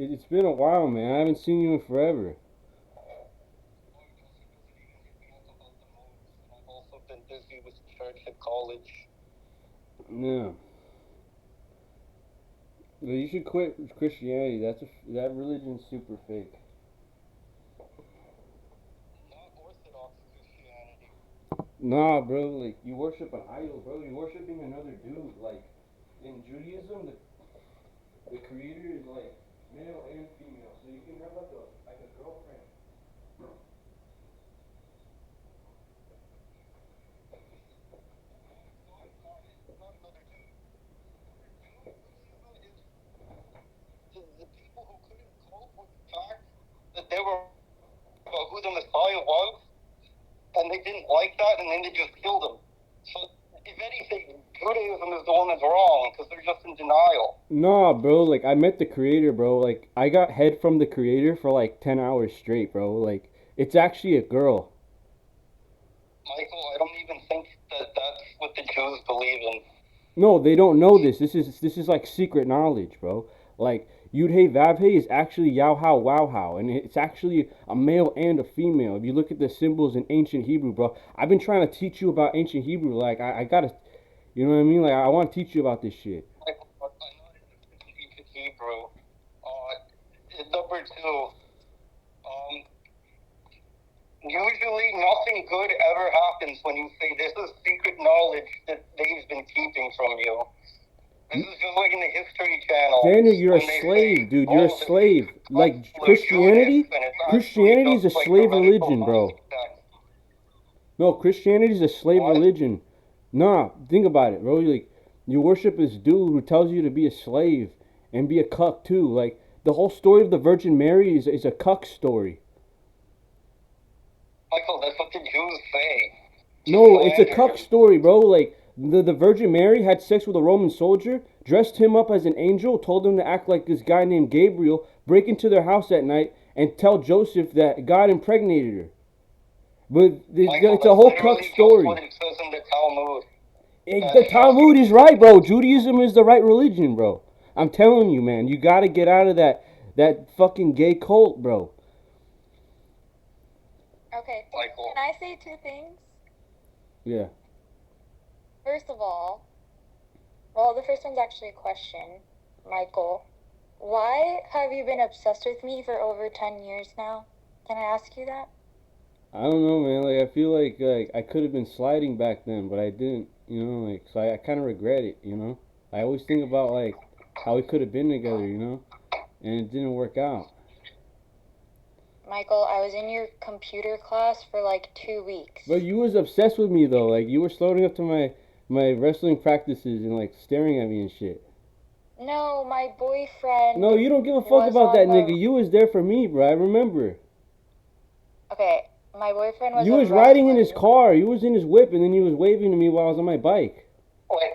It's been a while, man. I haven't seen you in forever. I've also been busy with church and college. Yeah. Well, you should quit Christianity. That religion's super fake. Not Orthodox Christianity. Nah, bro. Like you worship an idol, bro. You're worshiping another dude. Like in Judaism, the creator is like male and female, so you can have like a girlfriend. No, it's not. It's not another dude. Judaism is the people who couldn't cope with the fact that they were who the Messiah was, and they didn't like that, and then they just killed him. So, if anything, Judaism is the one that's wrong because they're just in denial. Nah, bro. Like I met the creator, bro. Like I got head from the creator for like 10 hours straight, bro. Like it's actually a girl. Michael, I don't even think that that's what the Jews believe in. No, they don't know this. This is like secret knowledge, bro. Like Yud Hey Vav Hey is actually Yao How Wow How, and it's actually a male and a female. If you look at the symbols in ancient Hebrew, bro, I've been trying to teach you about ancient Hebrew. Like I gotta, you know what I mean? Like I want to teach you about this shit. Michael, I'm not in ancient Hebrew. Number two, um, usually nothing good ever happens when you say this is secret knowledge that they've been keeping from you. This is just like in the History Channel. Daniel, you're a When they slave, say, dude. You're a oh, the slave. secret Like gospel of Judas, Christianity, and it's actually Christianity is just a like slave heretical religion, Gnostic bro. text. No, Christianity is a slave What? religion. Nah, think about it, bro. Like you worship this dude who tells you to be a slave and be a cuck too. Like the whole story of the Virgin Mary is a cuck story. Michael, that's what the Jews say. No, it's a Slander. cuck story, bro. Like the Virgin Mary had sex with a Roman soldier, dressed him up as an angel, told him to act like this guy named Gabriel, break into their house at night, and tell Joseph that God impregnated her. But Michael, it's a that's whole cuck literally just story. what it says in the Talmud. The Talmud That's is right, bro. Judaism is the right religion, bro. I'm telling you, man. You got to get out of that fucking gay cult, bro. Okay, Michael. can I say two things? Yeah. First of all, well, the first one's actually a question, Michael. Why have you been obsessed with me for over 10 years now? Can I ask you that? I don't know, man. Like I feel like I could have been sliding back then, but I didn't. You know, like so I kind of regret it. You know, I always think about like how we could have been together. You know, and it didn't work out. Michael, I was in your computer class for like 2 weeks. But you was obsessed with me though. Like you were slowing up to my wrestling practices and like staring at me and shit. No, my boyfriend. No, you don't give a fuck was about on that the- nigga. You was there for me, bro. I remember. Okay, my boyfriend was You a was riding in wrestler. his car. You was in his whip, and then he was waving to me while I was on my bike. Wait,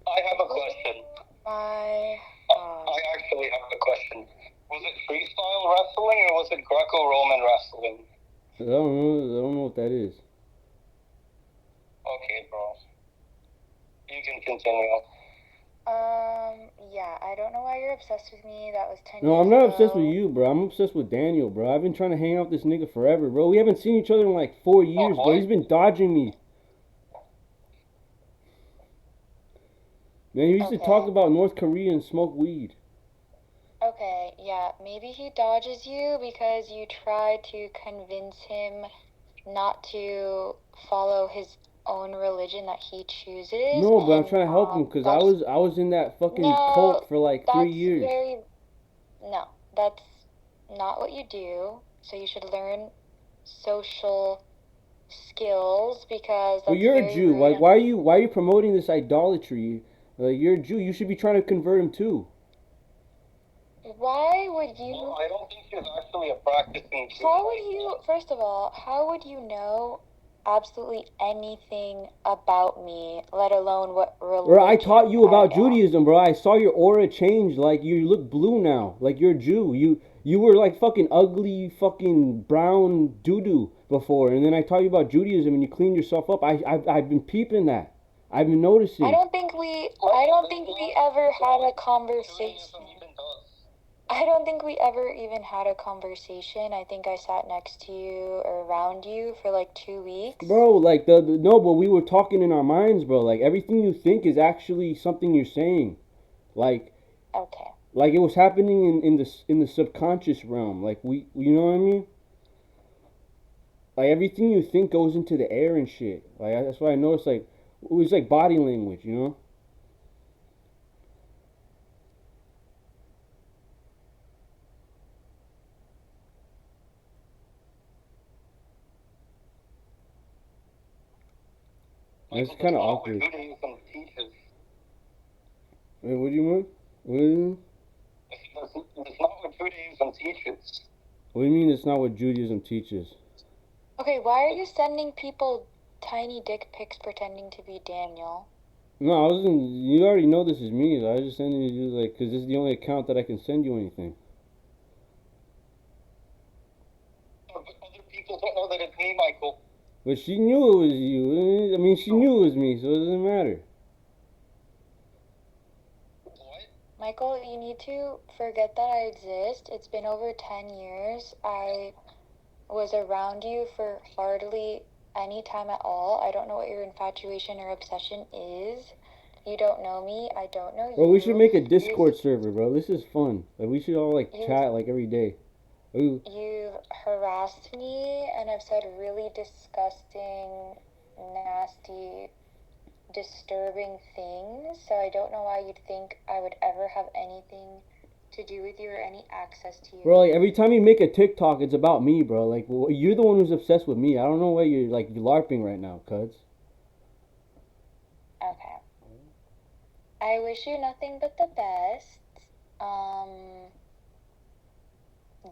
I have a question. My I actually have a question. Was it freestyle wrestling or was it Greco-Roman wrestling? I don't know. I don't know what that is. Okay, bro. You can continue. Yeah, I don't know why you're obsessed with me. That was 10 No, years I'm not ago. obsessed with you, bro. I'm obsessed with Daniel, bro. I've been trying to hang out with this nigga forever, bro. We haven't seen each other in like 4 years, bro. what? He's been dodging me. Man, he used to Okay. talk about North Korea and smoke weed. Okay, yeah, maybe he dodges you because you try to convince him not to follow his own religion that he chooses. No, but I'm and, trying to help him because that's- I was in that fucking No, cult for like 3 that's years. No, that's not what you do. So you should learn social skills because that's But you're a very Jew. rude Like, and- why are you promoting this idolatry? Like, you're a Jew. You should be trying to convert him too. Why would you? Well, I don't think she's actually a practicing Jew. How would you? First of all, how would you know absolutely anything about me, let alone what religion? Bro, I taught you about I am? Judaism, bro. I saw your aura change. Like, you look blue now. Like, you're a Jew. You were like fucking ugly, fucking brown doo-doo before, and then I taught you about Judaism, and you cleaned yourself up. I've been peeping that. I've been noticing. I don't think we ever had a conversation. Judaism even does. I don't think we ever even had a conversation. I think I sat next to you or around you for like 2 weeks. Bro, like the no, but we were talking in our minds, bro. Like everything you think is actually something you're saying. Like Okay. like it was happening in the subconscious realm. Like we you know what I mean? Like everything you think goes into the air and shit. Like that's why I noticed like it was like body language, you know? That's Michael, kind that's of not what awkward. Judaism teaches. Wait, what do you mean? What do you mean? That's not what Judaism teaches. What do you mean it's not what Judaism teaches? Okay, why are you sending people tiny dick pics pretending to be Daniel? No, I wasn't. You already know this is me. So I was just sending you like, cause this is the only account that I can send you anything. But other people don't know that it's me, Michael. But she knew it was you. I mean, she knew it was me, so it doesn't matter. What? Michael, you need to forget that I exist. It's been over 10 years. I was around you for hardly any time at all. I don't know what your infatuation or obsession is. You don't know me. I don't know Bro, you. we should make a Discord server, bro. This is fun. Like we should all like You- chat like every day. Ooh. You've harassed me and have said really disgusting, nasty, disturbing things. So I don't know why you'd think I would ever have anything to do with you or any access to you. Bro, like every time you make a TikTok, it's about me, bro. Like you're the one who's obsessed with me. I don't know why you're like LARPing right now, cuz. Okay. I wish you nothing but the best.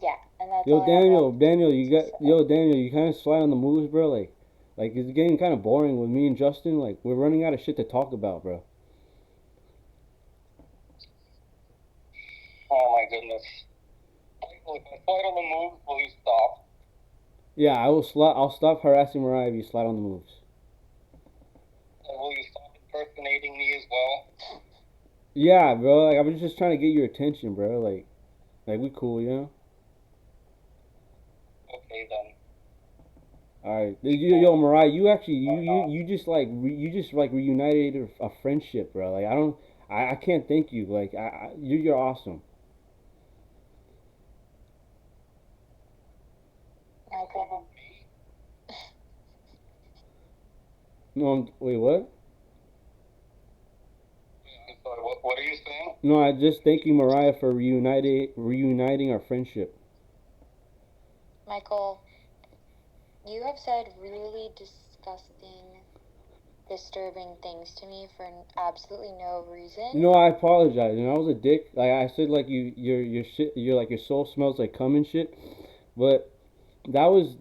Yeah, and that's Yo, all I have left Daniel, you to got say. yo, Daniel, you kind of slide on the moves, bro. Like it's getting kind of boring with me and Justin. Like we're running out of shit to talk about, bro. Oh my goodness. Michael, if I slide on the move, will you stop? Yeah, I will slide. I'll stop harassing Mariah if you slide on the moves. And will you stop impersonating me as well? Yeah, bro. Like I was just trying to get your attention, bro. Like we cool, you know. Okay then. All right, yo, Mariah, you just like you just like reunited a friendship, bro. Like I can't thank you. Like you're awesome. Michael. No, wait, what? I'm sorry, what are you saying? No, I just thank you, Mariah, for reuniting our friendship. Michael, you have said really disgusting, disturbing things to me for absolutely no reason. You know, I apologize. You know, I was a dick. Like I said, like your shit, your soul smells like cum and shit. But that was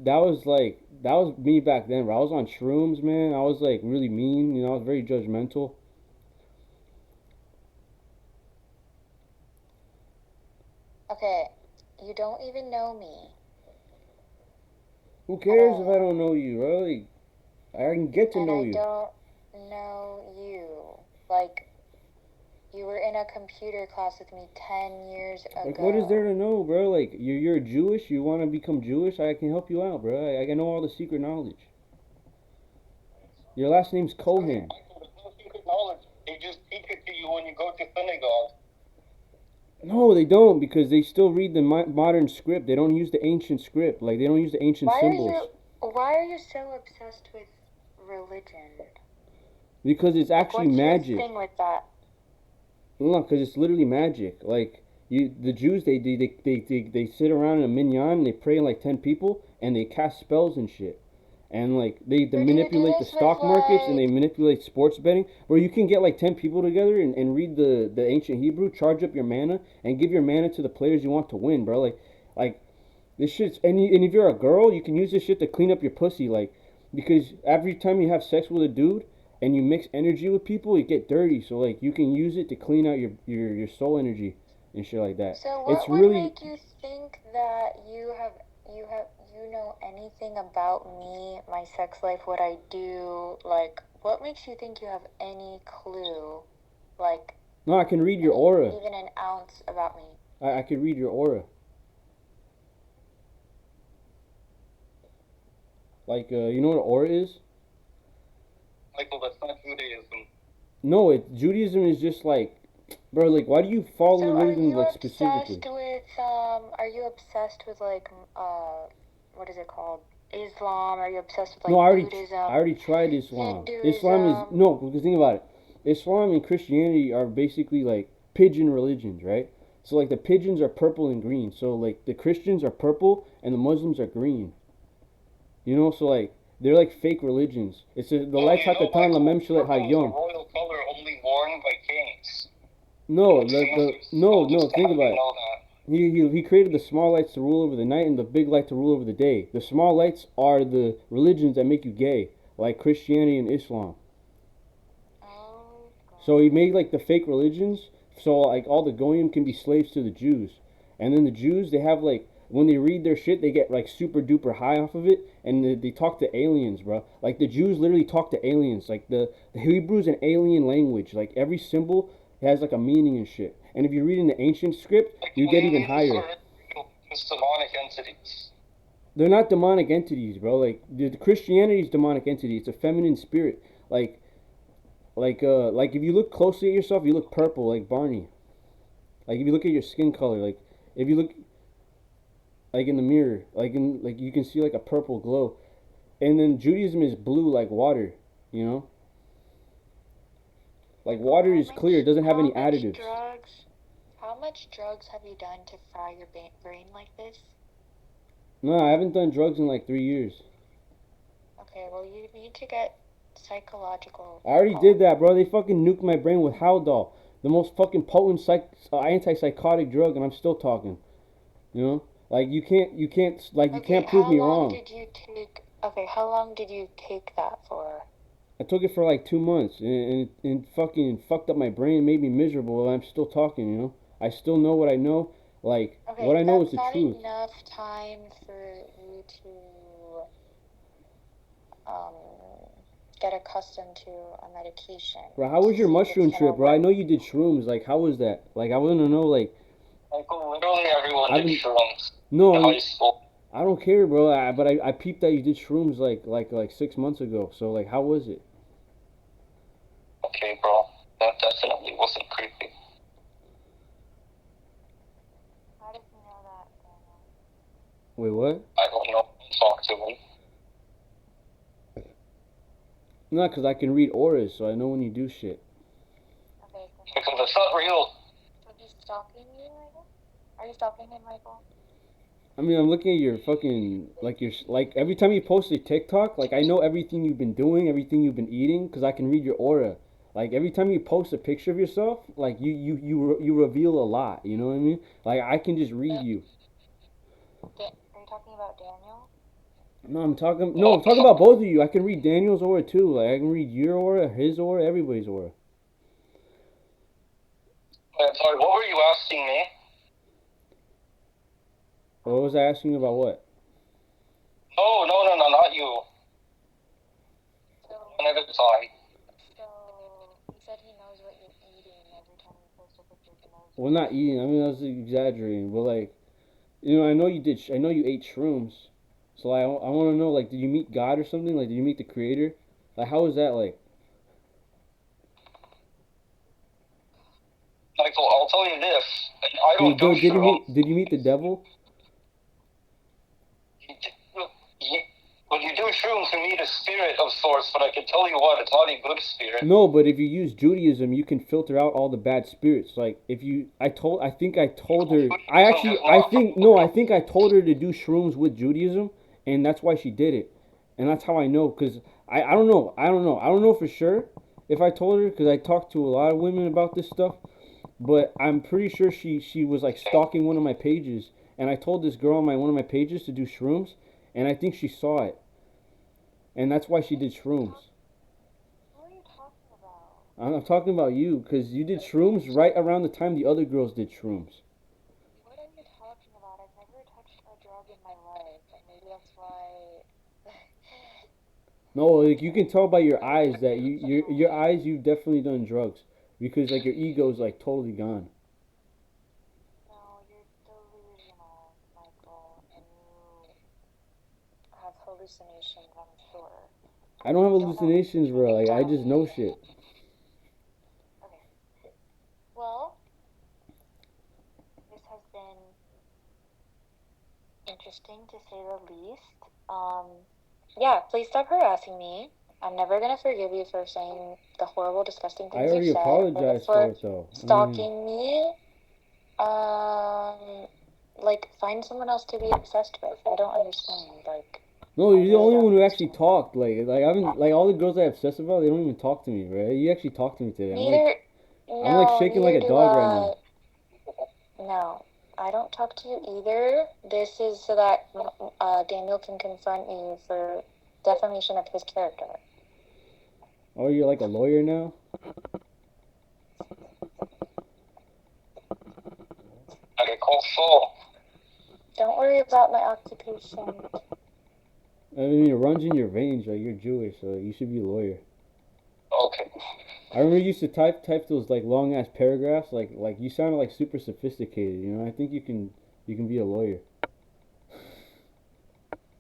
me back then, bro. I was on shrooms, man. I was like really mean. You know, I was very judgmental. Okay, you don't even know me. Who cares if I don't know you, bro? Like, I can get to And know I you. don't know you. Like, you were in a computer class with me 10 years ago. Like, what is there to know, bro? Like, you're Jewish. You want to become Jewish? I can help you out, bro. I know all the secret knowledge. Your last name's Cohen. Michael, there's no secret knowledge. They just teach it to you when you go to synagogue. No, they don't because they still read the modern script. They don't use the ancient script. Like, they don't use the ancient symbols. Why are you so obsessed with religion? Because it's actually What's magic. your thing with that? No, because it's literally magic. Like the Jews, they sit around in a minyan and they pray like 10 people and they cast spells and shit. And like they So do you manipulate do the this stock with, markets and like- they manipulate sports betting. Where you can get like 10 people together and read the ancient Hebrew, charge up your mana, and give your mana to the players you want to win, bro. Like this shit's and if you're a girl, you can use this shit to clean up your pussy, like because every time you have sex with a dude and you mix energy with people, you get dirty. So like you can use it to clean out your soul energy and shit like that. So what It's would really make you think that you know anything about me, my sex life, what I do? Like, what makes you think you have any clue? Like, no. I can read your aura. even an ounce about me? I could read your aura. Like, you know what an aura is? Michael, that's not Judaism. No, Judaism is just like, bro. Like, why do you follow the So are religion you like obsessed specifically? with are you obsessed with like what is it called? Islam? Are you obsessed with No, like I Buddhism, already tried Islam. Islam is Hinduism? no, because think about it. Islam and Christianity are basically like pigeon religions, right? So like the pigeons are purple and green. So like the Christians are purple and the Muslims are green. You know, so like they're like fake religions. It's the No, lights you know, hakatan la Michael, memshalet purple is a hayom. royal color only worn by kings. No, Not the strangers. no I'll no. just Think have about you it. know that. He created the small lights to rule over the night and the big light to rule over the day. The small lights are the religions that make you gay, like Christianity and Islam. Oh So he God. made like the fake religions, so like all the goyim can be slaves to the Jews, and then the Jews they have like when they read their shit they get like super duper high off of it, and they talk to aliens, bro. Like the Jews literally talk to aliens. Like the Hebrew's an alien language. Like every symbol has like a meaning and shit. And if you read in the ancient script, Like you get even aliens higher. are just demonic entities. They're not demonic entities, bro. Like the Christianity is demonic entity. It's a feminine spirit. Like if you look closely at yourself, you look purple like Barney. Like if you look at your skin color, like if you look like in the mirror, like you can see like a purple glow. And then Judaism is blue like water, you know? Like Michael, water is clear, it doesn't have any how much additives. drugs? How much drugs have you done to fry your brain like this? No, I haven't done drugs in like 3 years. Okay, well you need to get psychological I already help. did that, bro. They fucking nuked my brain with Haldol, the most fucking potent antipsychotic drug, and I'm still talking. You know, like you Okay, can't prove how me long wrong. did you take? Okay, how long did you take that for? I took it for like 2 months, and fucking fucked up my brain, made me miserable. And I'm still talking. You know, I still know what I know. Like what Okay, I know is that's the not truth. enough time for you to um get accustomed to a medication. Bro, how was To your see if it's mushroom gonna trip, bro? I work. know you did shrooms. Like, how was that? Like, I want to know. Like, Michael, literally everyone I've did been shrooms no, in high school. I don't care, bro. But I peeped that you did shrooms like 6 months ago. So like, how was it? Okay, bro. That definitely wasn't creepy. How did you know that, Daniel? Wait, what? I don't know. Talk to him. No, because I can read auras, so I know when you do shit. Okay, Because it's not real. so he's stalking you, Michael? Are you stalking him, Michael? I mean, I'm looking at your fucking like every time you post a TikTok, like I know everything you've been doing, everything you've been eating, because I can read your aura. Like every time you post a picture of yourself, like you reveal a lot. You know what I mean? Like I can just read you. Are you talking about Daniel? No, I'm talking about both of you. I can read Daniel's aura too. Like I can read your aura, his aura, everybody's aura. I'm sorry, what were you asking me? What was I asking you about? What? No, not you. So, Another time. so he said he knows what you're eating every time you post a picture. He knows. Well, not eating. I mean, I was exaggerating, but like, I know you did. I know you ate shrooms. So I want to know, like, did you meet God or something? Like, did you meet the Creator? Like, how was that like? Michael, I'll tell you this. I don't do Did you shrooms. did you meet the devil? When you do shrooms, you meet a spirit of sorts, but I can tell you what, it's not a good spirit. No, but if you use Judaism, you can filter out all the bad spirits. Like, if you, I think I told her. I think I told her to do shrooms with Judaism, and that's why she did it, and that's how I know. Cause I don't know, I don't know for sure if I told her, cause I talked to a lot of women about this stuff, but I'm pretty sure she was like stalking one of my pages, and I told this girl on one of my pages to do shrooms, and I think she saw it, and that's why she did shrooms. What are you talking about? I'm talking about you because you did shrooms right around the time the other girls did shrooms. What are you talking about? I've never touched a drug in my life, and maybe that's why. No, like you can tell by your eyes that your eyes you've definitely done drugs because like your ego's like totally gone. No, you're hallucinations, I'm sure. I don't have You don't know hallucinations, bro. Like, I just know shit. Okay. Well, this has been interesting to say the least. Yeah, please stop harassing me. I'm never gonna forgive you for saying the horrible, disgusting I things already you've said, or apologized for for it, though. stalking me. Like, find someone else to be obsessed with. I don't understand. Like, No, you're the only don't one who actually understand. talked. Like I haven't, like all the girls I obsess about, they don't even talk to me, bro. You actually talked to me today. I'm like shaking like Neither a do dog right now. No, I don't talk to you either. This is so that Daniel can confront you for defamation of his character. Oh, you're like a lawyer now? Okay, call Saul. Don't worry about my occupation. I mean, it runs in your veins. Like you're Jewish, so you should be a lawyer. Okay. I remember you used to type those like long ass paragraphs. Like you sounded like super sophisticated. You know, I think you can be a lawyer.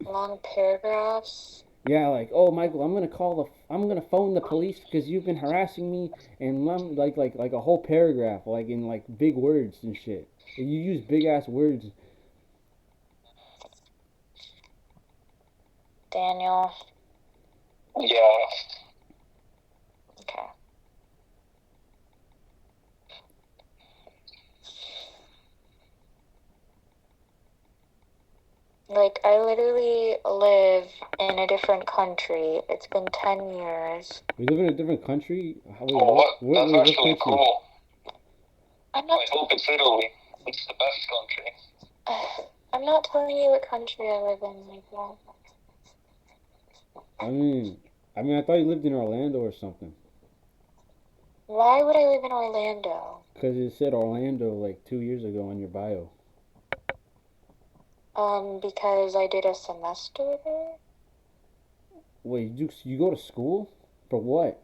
Long paragraphs. Yeah, like, oh Michael, I'm gonna phone the police because you've been harassing me, and I'm like a whole paragraph, like in like big words and shit. You use big ass words. Daniel. Yeah. Okay. Like, I literally live in a different country. It's been 10 years. We live in a different country. Oh, what? That's What actually country? cool. I'm not. I hope it's Italy. It's the best country. I'm not telling you what country I live in, like that. I mean, I thought you lived in Orlando or something. Why would I live in Orlando? Because it said Orlando like 2 years ago on your bio. Because I did a semester there. Wait, you go to school? For what?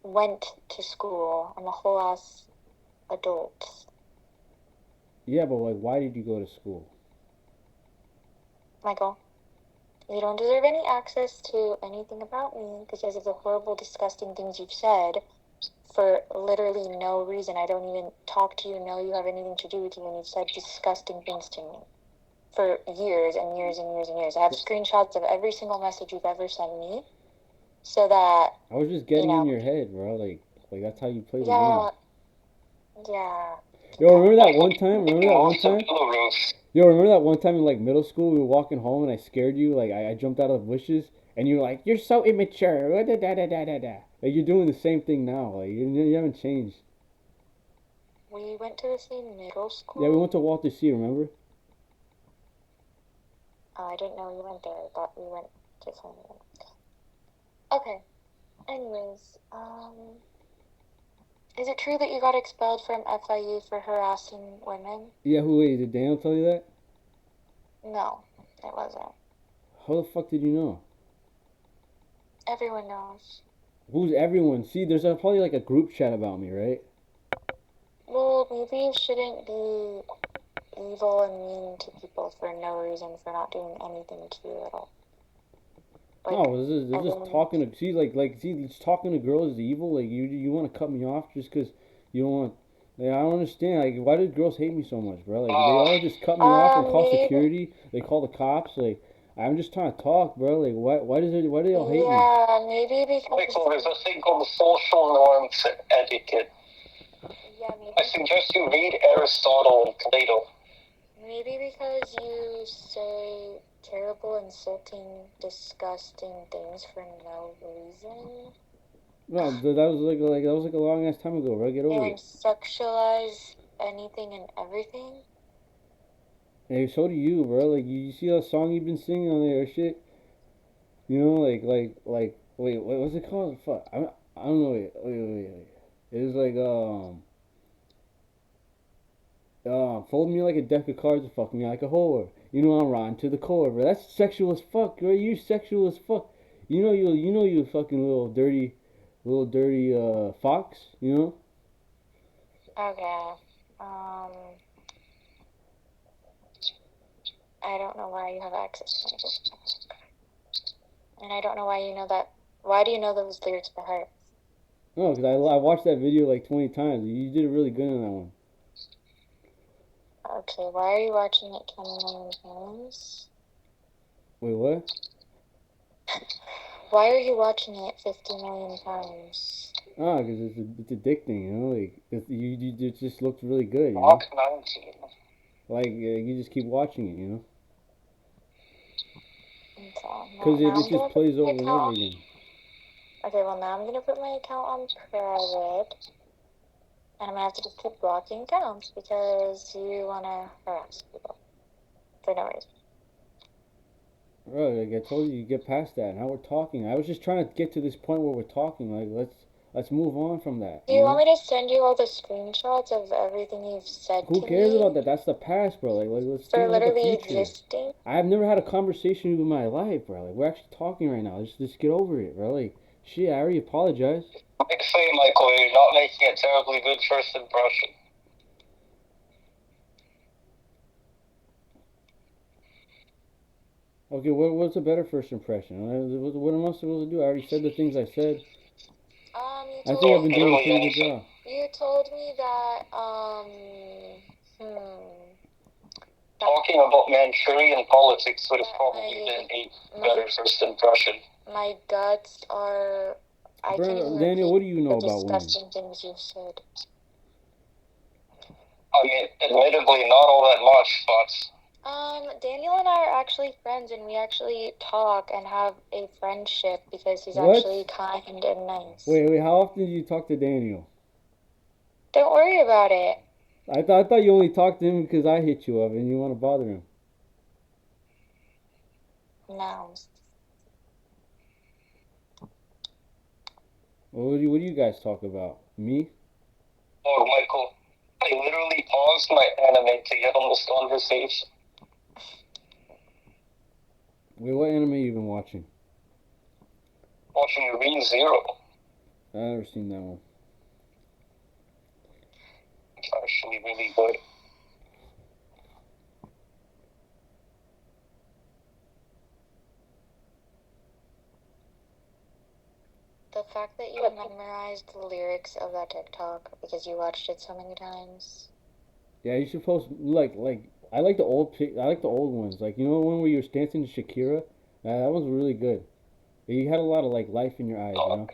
Went to school. I'm a whole ass adult. Yeah, but like, why did you go to school? Michael, you don't deserve any access to anything about me because of the horrible, disgusting things you've said for literally no reason. I don't even talk to you, know you have anything to do with you, and you've said disgusting things to me for years and years and years and years. I have screenshots of every single message you've ever sent me, so that I was just getting in your head, bro. Like that's how you play the yeah, game. yeah. Yo, remember that one time? Belarus. Yo, remember that one time in like middle school we were walking home and I scared you? Like I jumped out of the bushes and you were like, "You're so immature." Da, da, da, da, da, da. Like you're doing the same thing now. Like you haven't changed. We went to the same middle school. Yeah, we went to Walter C. Remember? Oh, I didn't know you went there. I thought we went to somewhere. Okay. Anyways, is it true that you got expelled from FIU for harassing women? Yeah. Wait, did Daniel tell you that? No, it wasn't. How the fuck did you know? Everyone knows. Who's everyone? See, there's probably like a group chat about me, right? Well, maybe you shouldn't be evil and mean to people for no reason, for not doing anything to you at all. Like, No, they're just talking to see, talking to girls is evil. Like you want to cut me off just because you don't want. Like, I don't understand. Like, why do girls hate me so much, bro? Like, they all just cut me off and call security. They call the cops. Like, I'm just trying to talk, bro. Like, why do they all hate me? Yeah, maybe because There's a thing called social norms and etiquette. yeah, maybe. I suggest you read Aristotle and Plato. Maybe because you say terrible, insulting, disgusting things for no reason. No, that was like a long ass time ago, bro. Get over And it. sexualize anything and everything. Hey, so do you, bro. Like, you see that song you've been singing on there, shit. You know, wait, what's it called? Fuck, I don't know. Wait. It was like fold me like a deck of cards and fuck me like a whore. You know I'm rotten to the core, bro. That's sexual as fuck, bro. You sexual as fuck. You know you fucking little dirty fox. You know. Okay. I I don't know why you have access to my book. And I don't know why you know that. Why do you know those lyrics by heart? No, because I watched that video like 20 times. You did really good on that one. Okay, why are you watching it 20 million times? Wait, what? Why are you watching it 50 million times? Ah, because it's addicting, you know? Like, it just looks really good, you know? Like, you just keep watching it, you know? Because it just plays over and over again. Okay, well now I'm gonna put my account on private. And I'm gonna have to just keep blocking accounts because you wanna harass people for no reason. Bro, like I told you, you get past that. Now we're talking. I was just trying to get to this point where we're talking. Like, let's move on from that. Do you want me to send you all the screenshots of everything you've said to me? Who cares about that? That's the past, bro. Like let's think about the future. Existing? I've never had a conversation in my life, bro. Like, we're actually talking right now. Just get over it, bro. Like, shit, I already apologized. Big say, Michael, you're not making a terribly good first impression. Okay, what's a better first impression? What am I supposed to do? I already said the things I said. I think I've been doing a pretty good job. You told me that, talking about Manchurian politics would have probably been a better first impression. My guts are... Daniel, what do you know about women? Disgusting things you've said. I mean, admittedly, not all that much, but... Daniel and I are actually friends, and we actually talk and have a friendship because he's actually kind and nice. Wait, how often do you talk to Daniel? Don't worry about it. I thought you only talked to him because I hit you up and you want to bother him. No. What do you guys talk about? Me? Oh, Michael, I literally paused my anime to get on this conversation. Wait, what anime you been watching? Watching Re:Zero. I've never seen that one. It's actually really good. The fact that you memorized the lyrics of that TikTok because you watched it so many times. Yeah, you should post like I like the old ones. Like, you know the one where you were dancing to Shakira? That was really good. You had a lot of like life in your eyes, you know?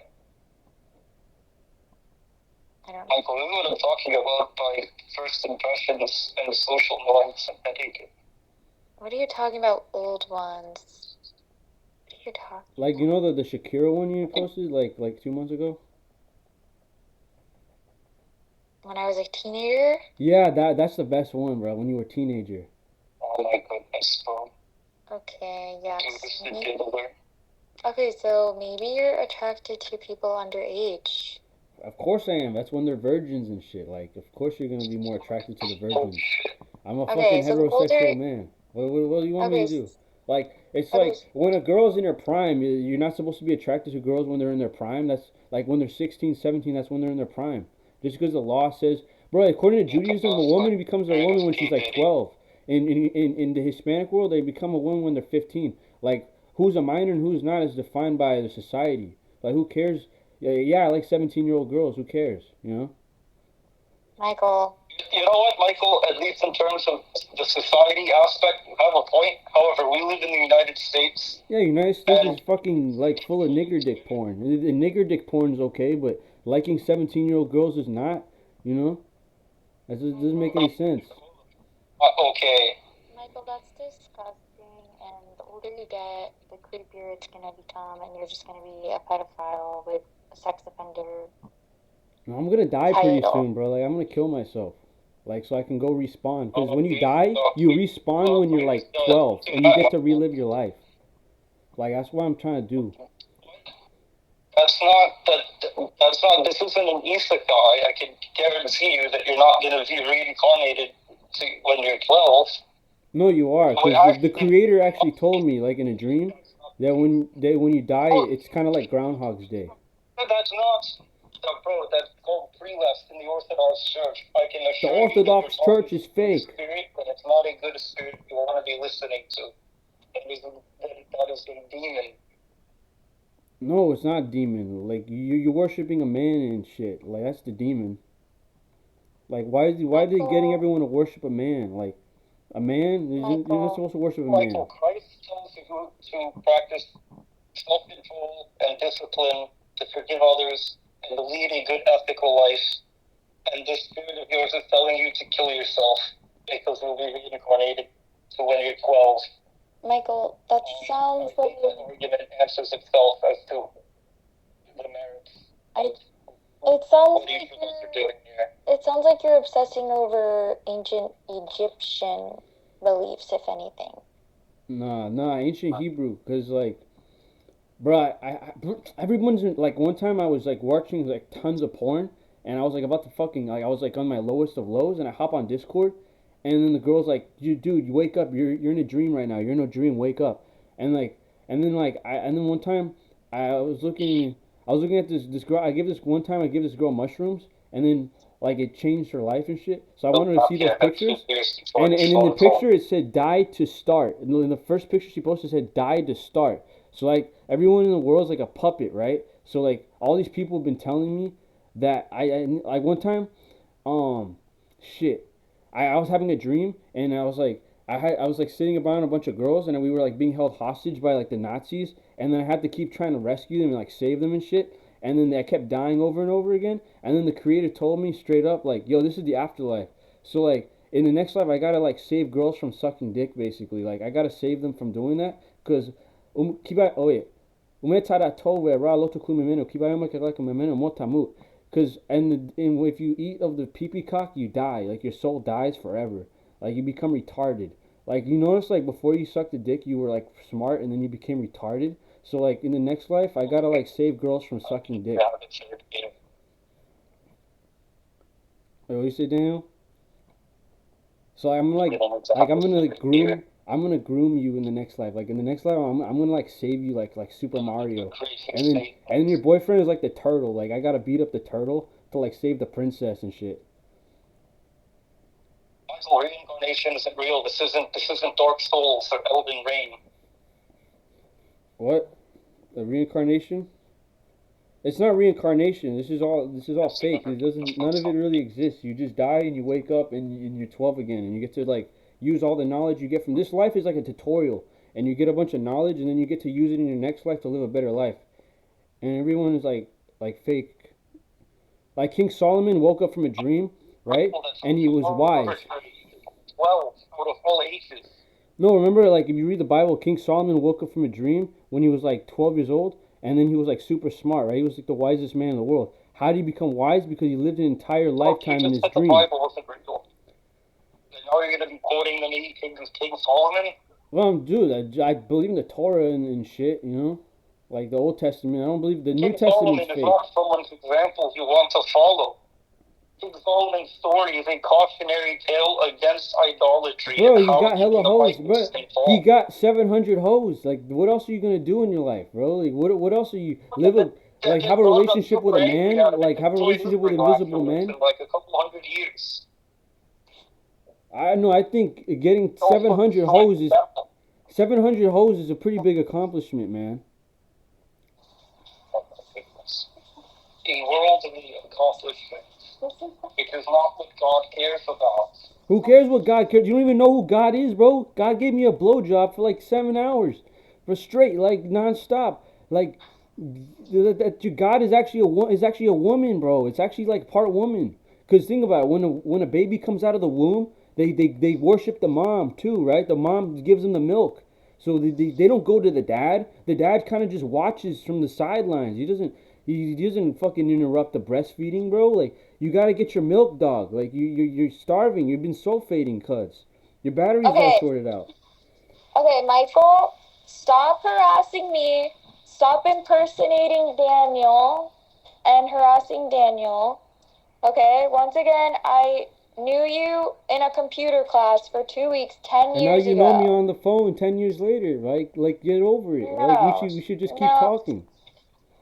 I don't know. Michael, this is what I'm talking about by first impressions and social norms. What are you talking about, old ones? What are you talking Like, you know the Shakira one you posted like 2 months ago? When I was a teenager? Yeah, that's the best one, bro, when you were a teenager. Oh my goodness, bro. Okay, yeah. Okay, Okay, so maybe you're attracted to people underage. Of course I am. That's when they're virgins and shit. Like, of course you're gonna be more attracted to the virgins. I'm a fucking heterosexual man. What do you want me to do? Like, it's like when a girl's in her prime, you're not supposed to be attracted to girls when they're in their prime. That's like when they're 16, 17, that's when they're in their prime. Just because the law says, bro, according to Judaism, a woman becomes a woman when she's like 12. In the Hispanic world, they become a woman when they're 15. Like, who's a minor and who's not is defined by the society. Like, who cares? Yeah, I like 17-year-old girls. Who cares? You know? Michael. You know what, Michael? At least in terms of the society aspect, you have a point. However, we live in the United States. Yeah, United States is fucking like full of nigger dick porn. The nigger dick porn is okay, but liking 17-year-old girls is not. You know? That just doesn't make any sense. Okay. Michael, that's disgusting, and the older you get, the creepier it's gonna become, and you're just gonna be a pedophile with a sex offender. No, I'm gonna die pretty soon, bro. Like, I'm gonna kill myself. Like, so I can go respawn. Because when you die, you respawn when you're like 12, and you get to relive your life. Like, that's what I'm trying to do. That's not, this isn't an isekai. I can guarantee you that you're not gonna be reincarnated when you're 12. No, you are, because the creator actually told me, like in a dream, that when you die, it's kind of like Groundhog's Day. That's not. Bro, that's called prelapse in the Orthodox Church. I can The assure you that you're Orthodox talking Church is to a fake. spirit, but it's not a good spirit you want to be listening to. That is a demon. No, it's not demon. Like you're worshiping a man and shit. Like that's the demon. Like why are they getting Michael, everyone to worship a man? Like a man, you're not Michael, supposed to worship a man. Michael, Christ tells you to practice self-control and discipline, to forgive others, and to lead a good ethical life. And this spirit of yours is telling you to kill yourself because you'll be reincarnated to when you're 12. Michael, that sounds I like think that argument answers itself as to the merits. it sounds What are you like supposed to do here? it sounds like you're obsessing over ancient Egyptian beliefs, if anything. Nah, ancient Hebrew. Cause like, bro, everyone's like one time I was like watching like tons of porn, and I was like about to fucking like I was like on my lowest of lows, and I hop on Discord, and then the girl's like, dude, you wake up, you're in a dream right now, you're in a dream, wake up, and like, and then one time I was looking at this girl, I give this girl mushrooms, and then like it changed her life and shit, so I wanted to see those pictures. And in the picture it said die to start. In the first picture she posted it said die to start. So like everyone in the world is like a puppet, right? So like all these people have been telling me that I like one time, um, shit, I was having a dream and I was like I was like sitting around a bunch of girls and we were like being held hostage by like the Nazis and then I had to keep trying to rescue them and like save them and shit. And then I kept dying over and over again. And then the creator told me straight up like, yo, this is the afterlife. So like in the next life I gotta like save girls from sucking dick basically. Like I gotta save them from doing that because oh wait, umetara tove ra loto kumemeno kibayama kalaka memeno motamu. Because and if you eat of the pee cock, you die. Like your soul dies forever. Like you become retarded. Like you notice, like before you sucked the dick, you were like smart, and then you became retarded. So like in the next life, I gotta like save girls from sucking dick. Wait, what you say, Daniel? So I'm gonna groom you in the next life. Like in the next life, I'm gonna like save you like Super Mario, and then your boyfriend is like the turtle. Like I gotta beat up the turtle to like save the princess and shit. Michael, reincarnation isn't real. This isn't Dark Souls or Elden Ring. What? The reincarnation? It's not reincarnation. This is all fake. It doesn't. None of it really exists. You just die and you wake up and you're 12 again, and you get to like use all the knowledge you get from this life is like a tutorial, and you get a bunch of knowledge, and then you get to use it in your next life to live a better life. And everyone is like fake. Like King Solomon woke up from a dream, right? And he was wise. 12 out of all ages. No, remember, like if you read the Bible, King Solomon woke up from a dream when he was like 12 years old, and then he was like super smart, right? He was like the wisest man in the world. How did he become wise? Because he lived an entire lifetime in his dream. The Bible wasn't real. And now you're going to be quoting the King Solomon? Well, dude, I believe in the Torah and shit, you know, like the Old Testament. I don't believe the New Testament's fake. King Solomon is not someone's example you want to follow. King Solomon's story is a cautionary tale against idolatry. Bro, he got hella hoes, bro. He got 700 hoes. Like, what else are you gonna do in your life, bro? Like, what else are you have a relationship with a man? Like, have a relationship with invisible men? Like a couple hundred years. I know. I think getting 700 hoes is a pretty big accomplishment, man. A worldly accomplishment. It is not what God cares about. Who cares what God cares? You don't even know who God is, bro. God gave me a blowjob for like 7 hours, for straight, like nonstop. Like that your God is actually a woman, bro. It's actually like part woman. Cause think about it, when a baby comes out of the womb, they worship the mom too, right? The mom gives them the milk. So they don't go to the dad. The dad kind of just watches from the sidelines. He doesn't fucking interrupt the breastfeeding, bro. Like you gotta get your milk, dog. Like you're starving. You've been sulfating, cuz your battery's all sorted out. Okay, Michael, stop harassing me. Stop impersonating Daniel and harassing Daniel. Okay, once again, I knew you in a computer class for 2 weeks, 10 and years ago. And now you know me on the phone 10 years later, right? Like get over it. No, like we should just keep talking.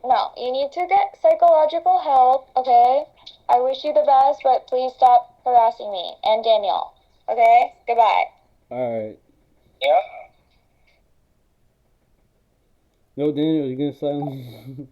No, you need to get psychological help, okay? I wish you the best, but please stop harassing me and Daniel. Okay? Goodbye. Alright. Yeah. No, Daniel, you're gonna silence.